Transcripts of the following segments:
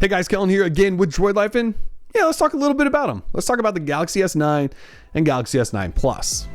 Hey guys, Kellen here again with Droid Life, and let's talk a little bit about them. Let's talk about the Galaxy S9 and Galaxy S9 Plus.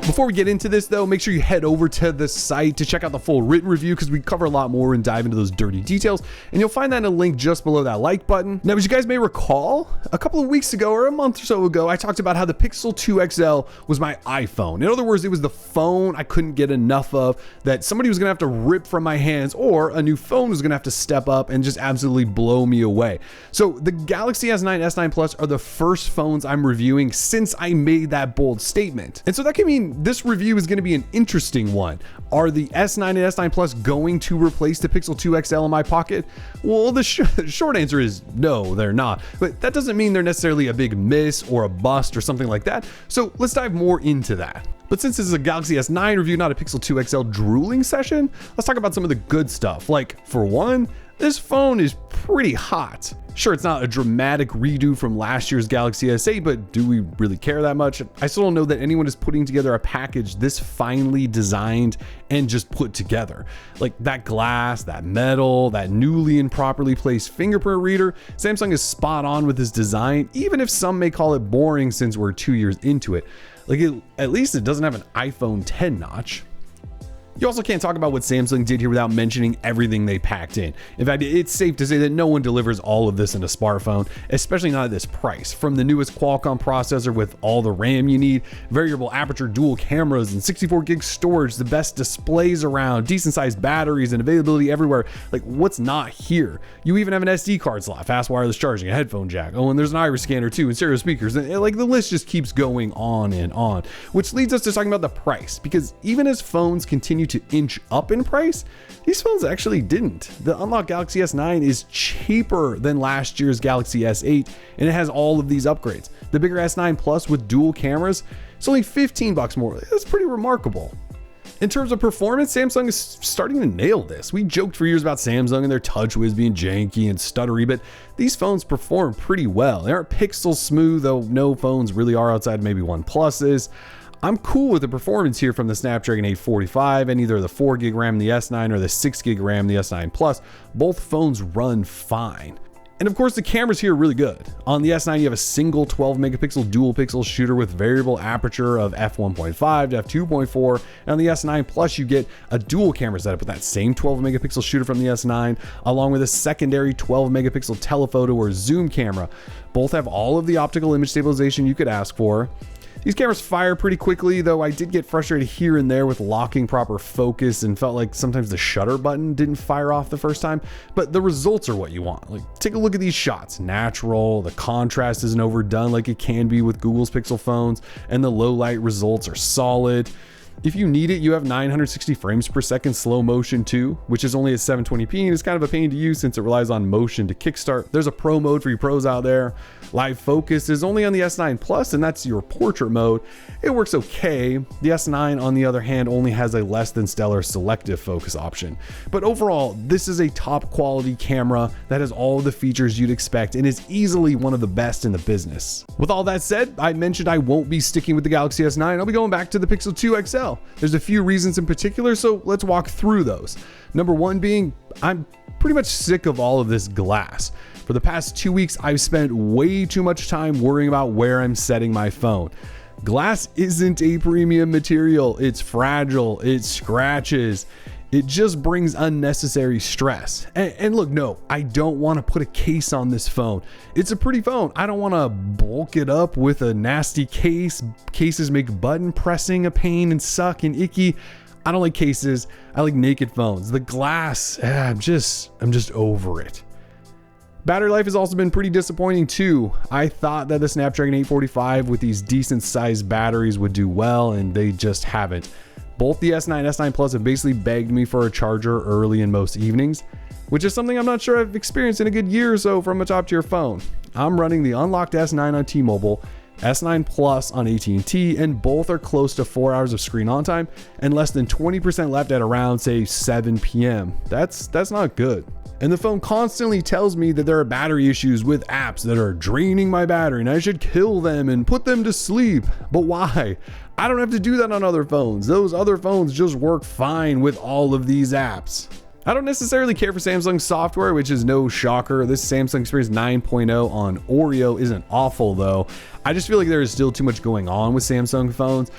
Before we get into this though, make sure you head over to the site to check out the full written review because we cover a lot more and dive into those dirty details, and you'll find that in a link just below that like button. Now, as you guys may recall, a couple of weeks ago or a month or so ago, I talked about how the Pixel 2 XL was my iPhone. In other words, it was the phone I couldn't get enough of, that somebody was gonna have to rip from my hands, or a new phone was gonna have to step up and just absolutely blow me away. So the Galaxy S9, S9 Plus are the first phones I'm reviewing since I made that bold statement. And so that can mean this review is going to be an interesting one. Are the S9 and S9 Plus going to replace the Pixel 2 XL in my pocket? Well, the short answer is no, they're not. But that doesn't mean they're necessarily a big miss or a bust or something like that. So let's dive more into that. But since this is a Galaxy S9 review, not a Pixel 2 XL drooling session, let's talk about some of the good stuff. Like, for one, this phone is pretty hot. Sure, it's not a dramatic redo from last year's Galaxy S8, but do we really care that much? I still don't know that anyone is putting together a package this finely designed and just put together. Like that glass, that metal, that newly and properly placed fingerprint reader, Samsung is spot on with this design, even if some may call it boring since we're 2 years into it. Like at least it doesn't have an iPhone 10 notch. You also can't talk about what Samsung did here without mentioning everything they packed in. In fact, it's safe to say that no one delivers all of this in a smartphone, especially not at this price. From the newest Qualcomm processor with all the RAM you need, variable aperture dual cameras, and 64 gig storage, the best displays around, decent sized batteries, and availability everywhere. Like, what's not here? You even have an SD card slot, fast wireless charging, a headphone jack. Oh, and there's an iris scanner too, and stereo speakers. And like the list just keeps going on and on, which leads us to talking about the price, because even as phones continue to inch up in price, these phones actually didn't. The unlocked Galaxy S9 is cheaper than last year's Galaxy S8, and it has all of these upgrades. The bigger S9 Plus with dual cameras, it's only $15 more. That's pretty remarkable. In terms of performance, Samsung is starting to nail this. We joked for years about Samsung and their TouchWiz being janky and stuttery, but these phones perform pretty well. They aren't pixel smooth, though no phones really are outside maybe OnePlus's. I'm cool with the performance here from the Snapdragon 845 and either the 4 gig RAM in the S9 or the 6 gig RAM in the S9 Plus. Both phones run fine. And of course, the cameras here are really good. On the S9, you have a single 12 megapixel dual pixel shooter with variable aperture of f1.5 to f2.4. And on the S9 Plus, you get a dual camera setup with that same 12 megapixel shooter from the S9, along with a secondary 12 megapixel telephoto or zoom camera. Both have all of the optical image stabilization you could ask for. These cameras fire pretty quickly, though I did get frustrated here and there with locking proper focus and felt like sometimes the shutter button didn't fire off the first time, but the results are what you want. Like, take a look at these shots. Natural, the contrast isn't overdone like it can be with Google's Pixel phones, and the low light results are solid. If you need it, you have 960 frames per second slow motion too, which is only at 720p and is kind of a pain to use since it relies on motion to kickstart. There's a pro mode for you pros out there. Live focus is only on the S9 Plus, and that's your portrait mode. It works okay. The S9, on the other hand, only has a less than stellar selective focus option. But overall, this is a top quality camera that has all of the features you'd expect and is easily one of the best in the business. With all that said, I mentioned I won't be sticking with the Galaxy S9. I'll be going back to the Pixel 2 XL. There's a few reasons in particular, so let's walk through those. Number one being, I'm pretty much sick of all of this glass. For the past 2 weeks, I've spent way too much time worrying about where I'm setting my phone. Glass isn't a premium material. It's fragile, it scratches. It just brings unnecessary stress. And look, no, I don't want to put a case on this phone. It's a pretty phone. I don't want to bulk it up with a nasty case. Cases make button pressing a pain and suck and icky. I don't like cases. I like naked phones. The glass, I'm just over it. Battery life has also been pretty disappointing too. I thought that the Snapdragon 845 with these decent sized batteries would do well, and they just haven't. Both the S9 and S9 Plus have basically begged me for a charger early in most evenings, which is something I'm not sure I've experienced in a good year or so from a top tier phone. I'm running the unlocked S9 on T-Mobile, S9 Plus on AT&T, and both are close to 4 hours of screen on time and less than 20% left at around say 7 p.m. That's not good. And the phone constantly tells me that there are battery issues with apps that are draining my battery and I should kill them and put them to sleep. But why? I don't have to do that on other phones. Those other phones just work fine with all of these apps. I don't necessarily care for Samsung software, which is no shocker. This Samsung Experience 9.0 on Oreo isn't awful though. I just feel like there is still too much going on with Samsung phones.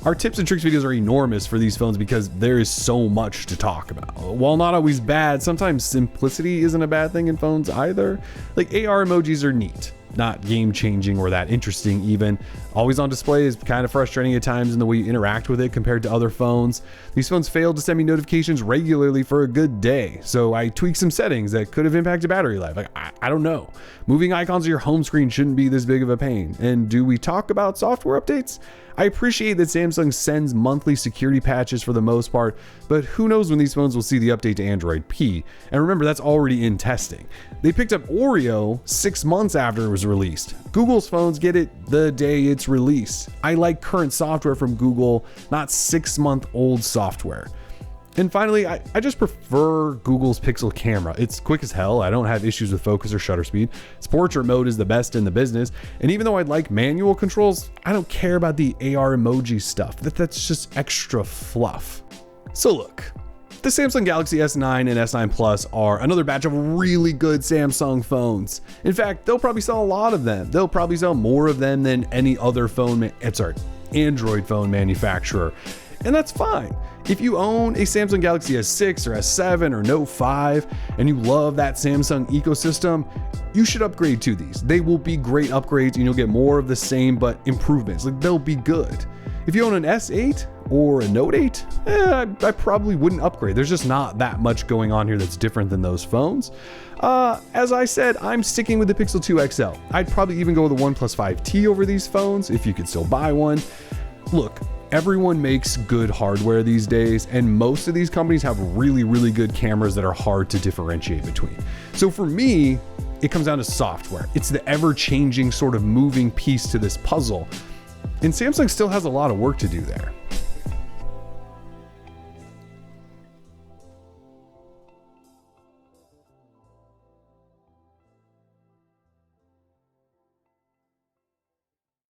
Our tips and tricks videos are enormous for these phones because there is so much to talk about. While not always bad, sometimes simplicity isn't a bad thing in phones either. Like AR emojis are neat, not game changing or that interesting even. Always on display is kind of frustrating at times in the way you interact with it compared to other phones. These phones failed to send me notifications regularly for a good day, so I tweaked some settings that could have impacted battery life. Like, I don't know. Moving icons on your home screen shouldn't be this big of a pain. And do we talk about software updates? I appreciate that Samsung sends monthly security patches for the most part, but who knows when these phones will see the update to Android P. And remember, that's already in testing. They picked up Oreo 6 months after it was released. Google's phones get it the day it's released. I like current software from Google, not 6-month-old software. And finally, I just prefer Google's Pixel camera. It's quick as hell. I don't have issues with focus or shutter speed. Its portrait mode is the best in the business. And even though I'd like manual controls, I don't care about the AR emoji stuff. That's just extra fluff. So look, the Samsung Galaxy S9 and S9 Plus are another batch of really good Samsung phones. In fact, they'll probably sell a lot of them. They'll probably sell more of them than any other Android phone manufacturer. And that's fine. If you own a Samsung Galaxy S6 or S7 or Note 5 and you love that Samsung ecosystem, you should upgrade to these. They will be great upgrades and you'll get more of the same but improvements. Like, they'll be good. If you own an S8 or a Note 8, I probably wouldn't upgrade. There's just not that much going on here that's different than those phones. As I said, I'm sticking with the Pixel 2 XL. I'd probably even go with the OnePlus 5T over these phones if you could still buy one. Look, everyone makes good hardware these days, and most of these companies have really, really good cameras that are hard to differentiate between. So for me, it comes down to software. It's the ever-changing sort of moving piece to this puzzle. And Samsung still has a lot of work to do there.